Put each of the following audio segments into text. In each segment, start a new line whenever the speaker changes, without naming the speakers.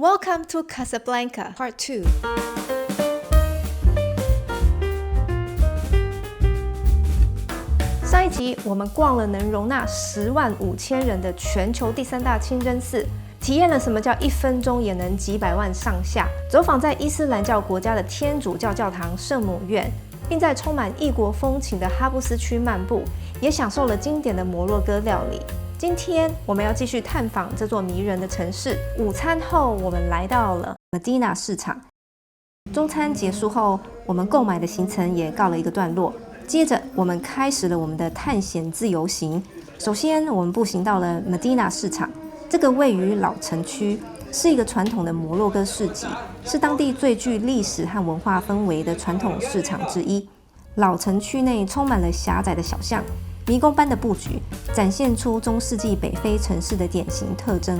Welcome to Casablanca Part 2。上一集我们逛了能容纳105000人的全球第3大清真寺，体验了什么叫1分钟也能几百万上下，走访在伊斯兰教国家的天主教教堂圣母院，并在充满异国风情的哈布斯区漫步，也享受了经典的摩洛哥料理。今天我们要继续探访这座迷人的城市。午餐后，我们来到了 Medina 市场。中餐结束后，我们购买的行程也告了一个段落。接着，我们开始了我们的探险自由行。首先，我们步行到了 Medina 市场，这个位于老城区，是一个传统的摩洛哥市集，是当地最具历史和文化氛围的传统市场之一。老城区内充满了狭窄的小巷，迷宫般的布局，展现出中世纪北非城市的典型特征。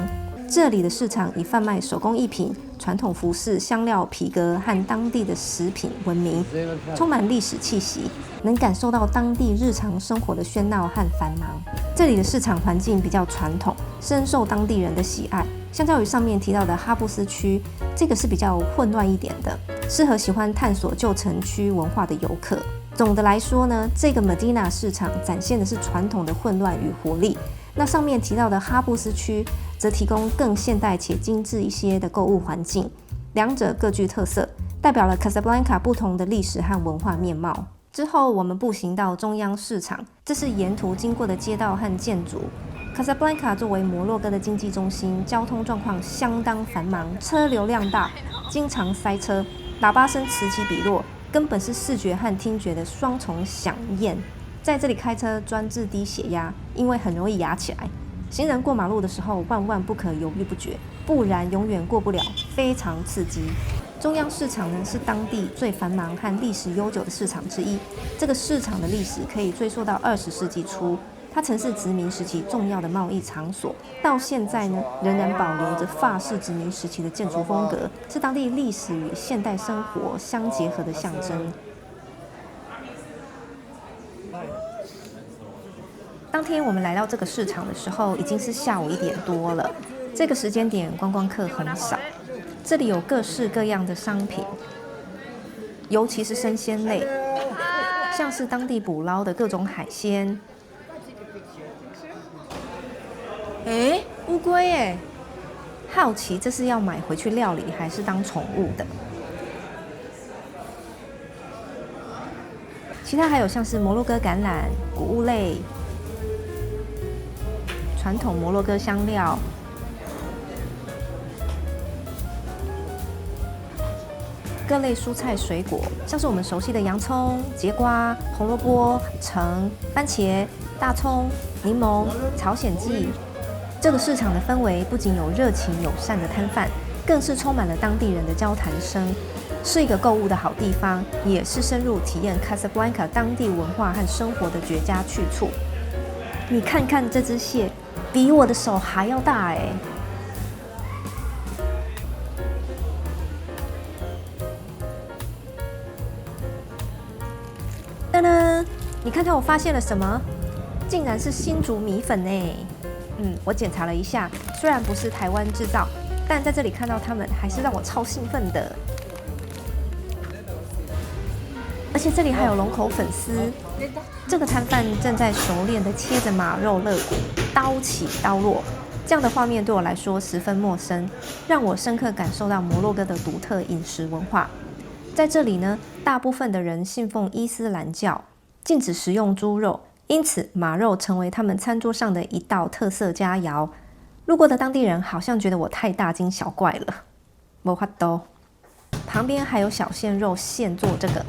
这里的市场以贩卖手工艺品、传统服饰、香料、皮革和当地的食品闻名，充满历史气息，能感受到当地日常生活的喧闹和繁忙。这里的市场环境比较传统，深受当地人的喜爱。相较于上面提到的哈布斯区，这个是比较混乱一点的，适合喜欢探索旧城区文化的游客。总的来说呢，这个 Medina 市场展现的是传统的混乱与活力。那上面提到的哈布斯区则提供更现代且精致一些的购物环境，两者各具特色，代表了 Casablanca 不同的历史和文化面貌。之后我们步行到中央市场，这是沿途经过的街道和建筑。Casablanca 作为摩洛哥的经济中心，交通状况相当繁忙，车流量大，经常塞车，喇叭声此起彼落，根本是视觉和听觉的双重响宴。在这里开车专治低血压，因为很容易压起来。行人过马路的时候，万万不可犹豫不决，不然永远过不了，非常刺激。中央市场呢，是当地最繁忙和历史悠久的市场之一。这个市场的历史可以追溯到20世纪初，它曾是殖民时期重要的贸易场所，到现在呢，仍然保留着法式殖民时期的建筑风格，是当地历史与现代生活相结合的象征。当天我们来到这个市场的时候，已经是下午1点多了。这个时间点观光客很少，这里有各式各样的商品，尤其是生鲜类，像是当地捕捞的各种海鲜。乌龟耶！好奇这是要买回去料理，还是当宠物的？其他还有像是摩洛哥橄榄、谷物类、传统摩洛哥香料、各类蔬菜水果，像是我们熟悉的洋葱、节瓜、红萝卜、橙、番茄、大葱、柠檬、朝鲜蓟。这个市场的氛围不仅有热情友善的摊贩，更是充满了当地人的交谈声，是一个购物的好地方，也是深入体验 Casablanca 当地文化和生活的绝佳去处。你看看这只蟹，比我的手还要大哎！噔噔，你看看我发现了什么？竟然是新竹米粉哎！我检查了一下，虽然不是台湾制造，但在这里看到它们，还是让我超兴奋的。而且这里还有龙口粉丝，这个摊贩正在熟练地切着马肉肋骨，刀起刀落，这样的画面对我来说十分陌生，让我深刻感受到摩洛哥的独特饮食文化。在这里呢，大部分的人信奉伊斯兰教，禁止食用猪肉，因此马肉成为他们餐桌上的一道特色佳肴。路过的当地人好像觉得我太大惊小怪了，没法度。旁边还有小鲜肉现做这个，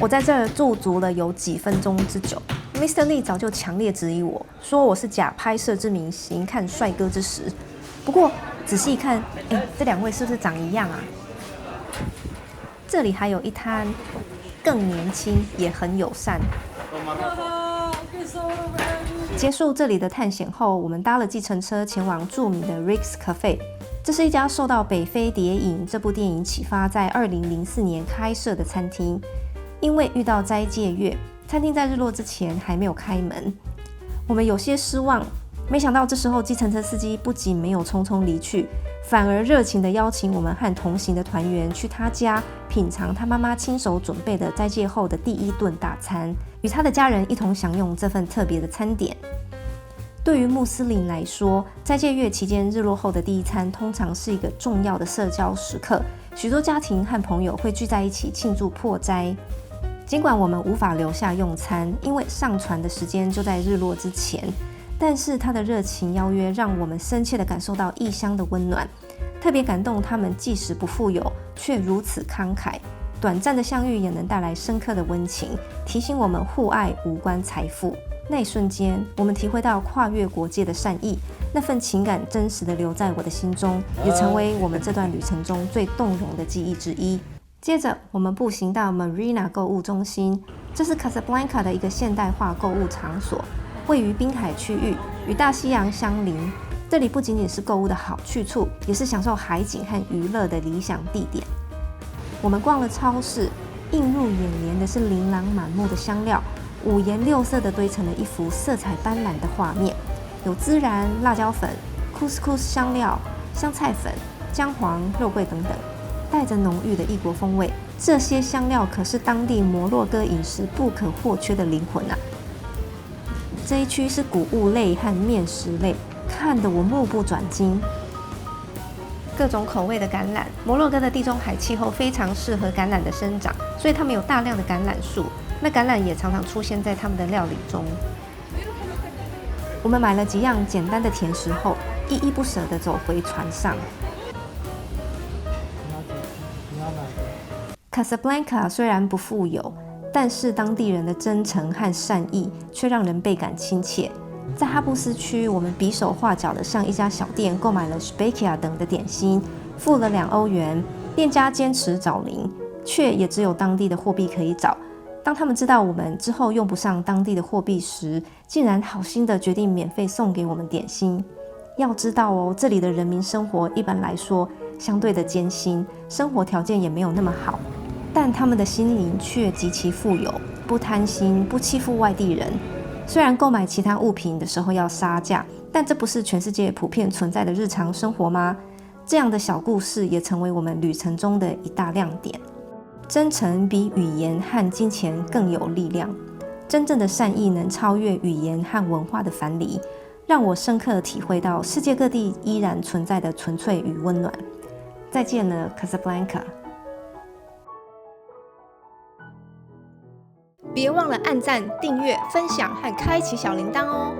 我在这儿驻足了有几分钟之久。Mr. Lee 早就强烈质疑我，说我是假拍摄之名，行看帅哥之实。不过仔细一看，这2位是不是长一样啊？这里还有一摊更年轻，也很友善。结束这里的探险后，我们搭了计程车前往著名的 Rick's Cafe。这是一家受到北非谍影这部电影启发，在2004年开设的餐厅。因为遇到斋戒月，餐厅在日落之前还没有开门。我们有些失望，没想到这时候计程车司机不仅没有匆匆离去，反而热情地邀请我们和同行的团员去他家品尝他妈妈亲手准备的斋戒后的第一顿大餐，与他的家人一同享用这份特别的餐点。对于穆斯林来说，斋戒月期间日落后的第一餐通常是一个重要的社交时刻，许多家庭和朋友会聚在一起庆祝破斋。尽管我们无法留下用餐，因为上船的时间就在日落之前，但是他的热情邀约让我们深切地感受到异乡的温暖，特别感动他们即使不富有，却如此慷慨。短暂的相遇也能带来深刻的温情，提醒我们互爱无关财富。那一瞬间，我们体会到跨越国界的善意，那份情感真实地留在我的心中，也成为我们这段旅程中最动容的记忆之一。接着，我们步行到 Marina 购物中心，这是 Casablanca 的一个现代化购物场所，位于滨海区域，与大西洋相邻。这里不仅仅是购物的好去处，也是享受海景和娱乐的理想地点。我们逛了超市，映入眼帘的是琳琅满目的香料，五颜六色地堆成了一幅色彩斑斓的画面，有孜然、辣椒粉、couscous 香料、香菜粉、姜黄、肉桂等等，带着浓郁的异国风味。这些香料可是当地摩洛哥饮食不可或缺的灵魂啊！这一区是谷物类和面食类，看得我目不转睛。各种口味的橄榄，摩洛哥的地中海气候非常适合橄榄的生长，所以他们有大量的橄榄树。那橄榄也常常出现在他们的料理中。我们买了几样简单的甜食后，依依不舍地走回船上。Casablanca 虽然不富有，但是当地人的真诚和善意却让人倍感亲切。在哈布斯区，我们比手画脚地向一家小店购买了 spekia 等的点心，付了2欧元。店家坚持找零，却也只有当地的货币可以找。当他们知道我们之后用不上当地的货币时，竟然好心地决定免费送给我们点心。要知道哦，这里的人民生活一般来说相对的艰辛，生活条件也没有那么好，但他们的心灵却极其富有，不贪心，不欺负外地人。虽然购买其他物品的时候要杀价，但这不是全世界普遍存在的日常生活吗？这样的小故事也成为我们旅程中的一大亮点。真诚比语言和金钱更有力量，真正的善意能超越语言和文化的藩篱，让我深刻体会到世界各地依然存在的纯粹与温暖。再见了 Casablanca。别忘了按赞、订阅、分享和开启小铃铛哦。